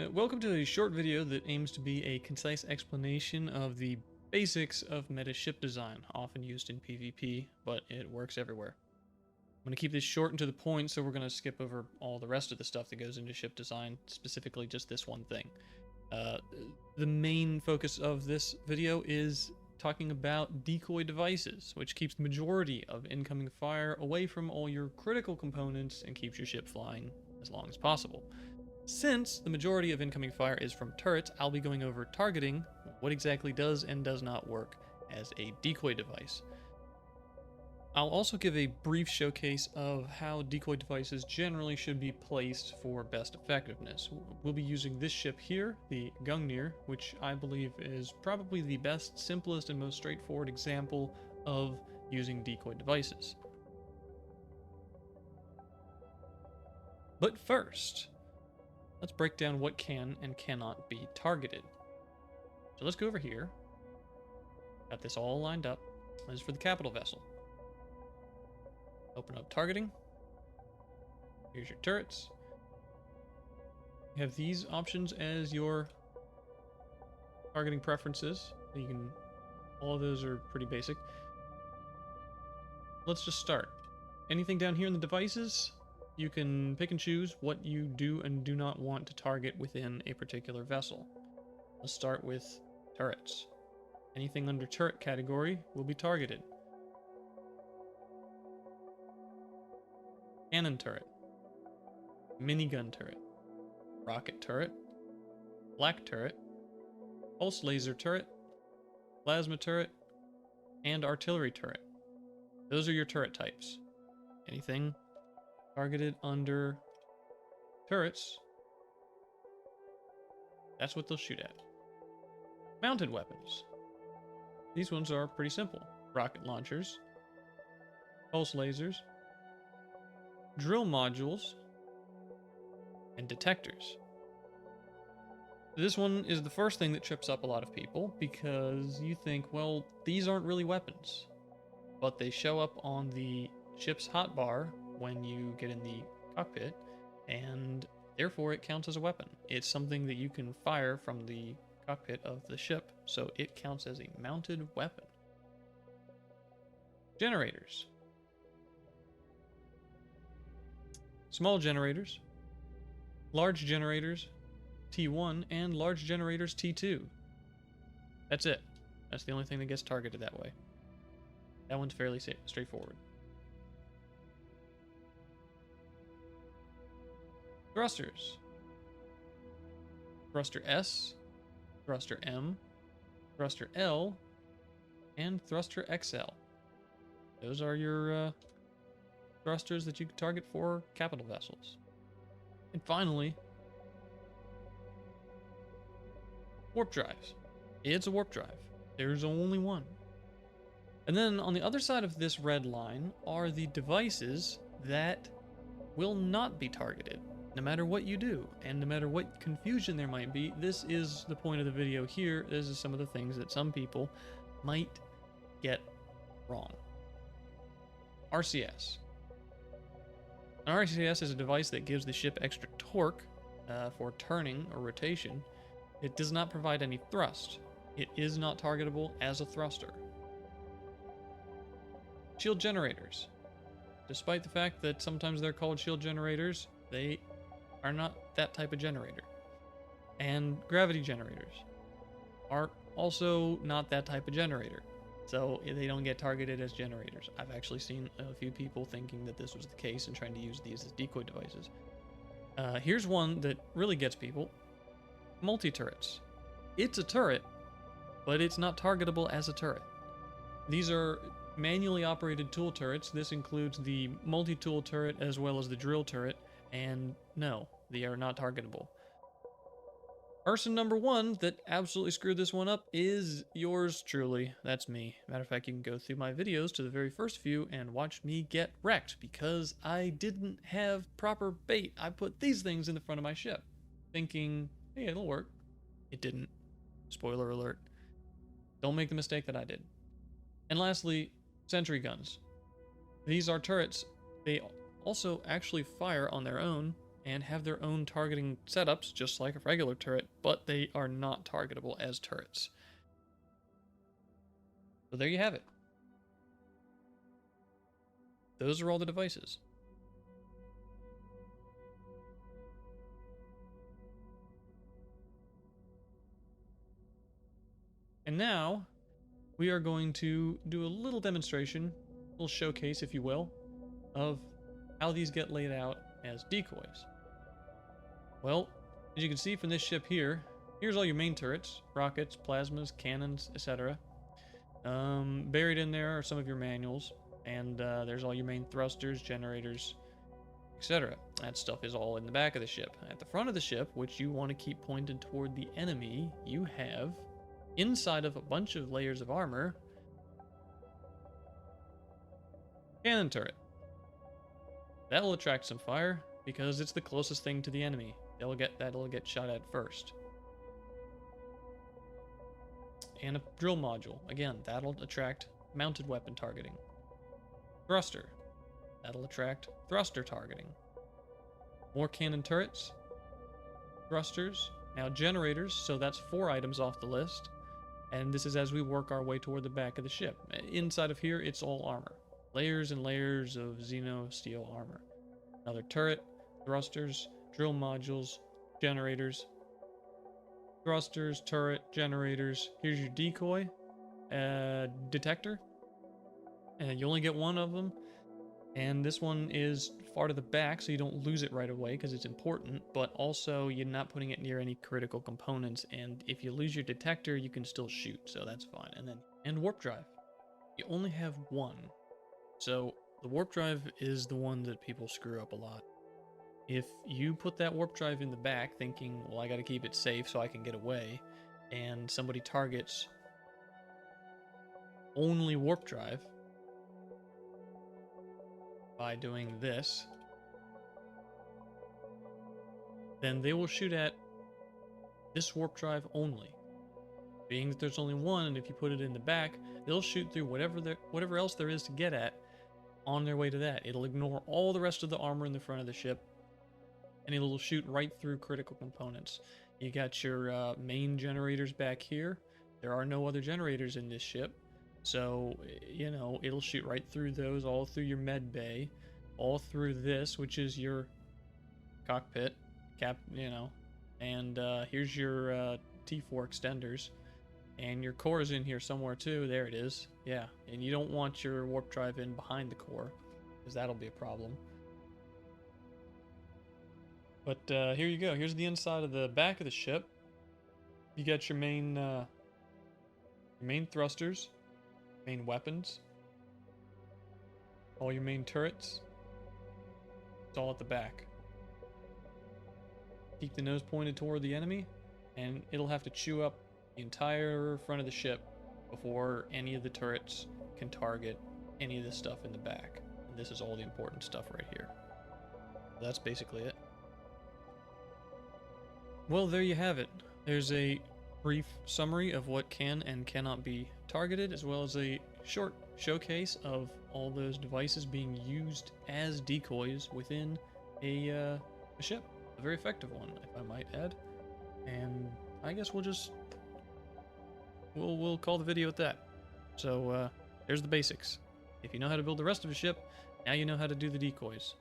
Welcome to a short video that aims to be a concise explanation of the basics of meta ship design, often used in PvP, but it works everywhere. I'm going to keep this short and to the point, so we're going to skip over all the rest of the stuff that goes into ship design, specifically just this one thing. The main focus of this video is talking about decoy devices, which keeps the majority of incoming fire away from all your critical components and keeps your ship flying as long as possible. Since the majority of incoming fire is from turrets, I'll be going over targeting, what exactly does and does not work as a decoy device. I'll also give a brief showcase of how decoy devices generally should be placed for best effectiveness. We'll be using this ship here, the Gungnir, which I believe is probably the best, simplest, and most straightforward example of using decoy devices. But first, let's break down what can and cannot be targeted. So let's go over here. Got this all lined up. This is for the capital vessel. Open up targeting. Here's your turrets. You have these options as your targeting preferences. You can, all of those are pretty basic. Let's just start. Anything down here in the devices, you can pick and choose what you do and do not want to target within a particular vessel. Let's start with turrets. Anything under turret category will be targeted. Cannon turret, minigun turret, rocket turret, black turret, pulse laser turret, plasma turret, and artillery turret. Those are your turret types. Anything targeted under turrets, that's what they'll shoot at. Mounted weapons. These ones are pretty simple. Rocket launchers, pulse lasers, drill modules, and detectors. This one is the first thing that trips up a lot of people because you think, well, these aren't really weapons, but they show up on the ship's hotbar when you get in the cockpit, and therefore it counts as a weapon. It's something that you can fire from the cockpit of the ship, so it counts as a mounted weapon. Generators. Small generators, large generators T1, and large generators T2. That's it. That's the only thing that gets targeted that way. That one's fairly straightforward. Thrusters. Thruster S, Thruster M, Thruster L, and Thruster XL. Those are your thrusters that you can target for capital vessels. And finally, warp drives. It's a warp drive. There's only one. And then on the other side of this red line are the devices that will not be targeted, no matter what you do, and no matter what confusion there might be. This is the point of the video here. This is some of the things that some people might get wrong. RCS. An RCS is a device that gives the ship extra torque for turning or rotation. It does not provide any thrust. It is not targetable as a thruster. Shield generators. Despite the fact that sometimes they're called shield generators, they are not that type of generator. And gravity generators are also not that type of generator. So they don't get targeted as generators. I've actually seen a few people thinking that this was the case and trying to use these as decoy devices. Here's one that really gets people. Multi-turrets. It's a turret, but it's not targetable as a turret. These are manually operated tool turrets. This includes the multi-tool turret as well as the drill turret, and no, they are not targetable. Person number one that absolutely screwed this one up is yours truly. That's me. Matter of fact, you can go through my videos to the very first few and watch me get wrecked because I didn't have proper bait. I put these things in the front of my ship thinking, hey, it'll work. It didn't. Spoiler alert. Don't make the mistake that I did. And lastly, sentry guns. These are turrets. They also actually fire on their own and have their own targeting setups, just like a regular turret, but they are not targetable as turrets. So there you have it. Those are all the devices. And now, we are going to do a little demonstration, a little showcase, if you will, of how these get laid out as decoys. Well, as you can see from this ship here, here's all your main turrets, rockets, plasmas, cannons, etc. Buried in there are some of your manuals, and there's all your main thrusters, generators, etc. That stuff is all in the back of the ship. At the front of the ship, which you want to keep pointed toward the enemy, you have, inside of a bunch of layers of armor, cannon turret. That'll attract some fire because it's the closest thing to the enemy. That'll get shot at first. And a drill module. Again, that'll attract mounted weapon targeting. Thruster. That'll attract thruster targeting. More cannon turrets. Thrusters. Now generators, so that's 4 items off the list. And this is as we work our way toward the back of the ship. Inside of here, it's all armor. Layers and layers of Xeno steel armor. Another turret, thrusters, drill modules, generators. Thrusters, turret, generators. Here's your decoy detector. You only get one of them. And this one is far to the back, so you don't lose it right away because it's important, but also you're not putting it near any critical components, and if you lose your detector, you can still shoot, so that's fine. And warp drive. You only have one. So the warp drive is the one that people screw up a lot. If you put that warp drive in the back thinking, well, I gotta keep it safe so I can get away, and somebody targets only warp drive by doing this, then they will shoot at this warp drive only. Being that there's only one, and if you put it in the back, they'll shoot through whatever else there is to get at on their way to that. It'll ignore all the rest of the armor in the front of the ship, and it'll shoot right through critical components. You got your main generators back here. There are no other generators in this ship, so, you know, it'll shoot right through those, all through your med bay, all through this, which is your cockpit, and here's your T4 extenders, and your core is in here somewhere too. There it is. Yeah, and you don't want your warp drive in behind the core, because that'll be a problem. But here you go. Here's the inside of the back of the ship. You got your main thrusters, main weapons, all your main turrets. It's all at the back. Keep the nose pointed toward the enemy, and it'll have to chew up the entire front of the ship before any of the turrets can target any of the stuff in the back. And this is all the important stuff right here. So that's basically it. Well, there you have it. There's a brief summary of what can and cannot be targeted, as well as a short showcase of all those devices being used as decoys within a ship. A very effective one, if I might add. And I guess we'll call the video at that. So there's the basics. If you know how to build the rest of a ship, now you know how to do the decoys.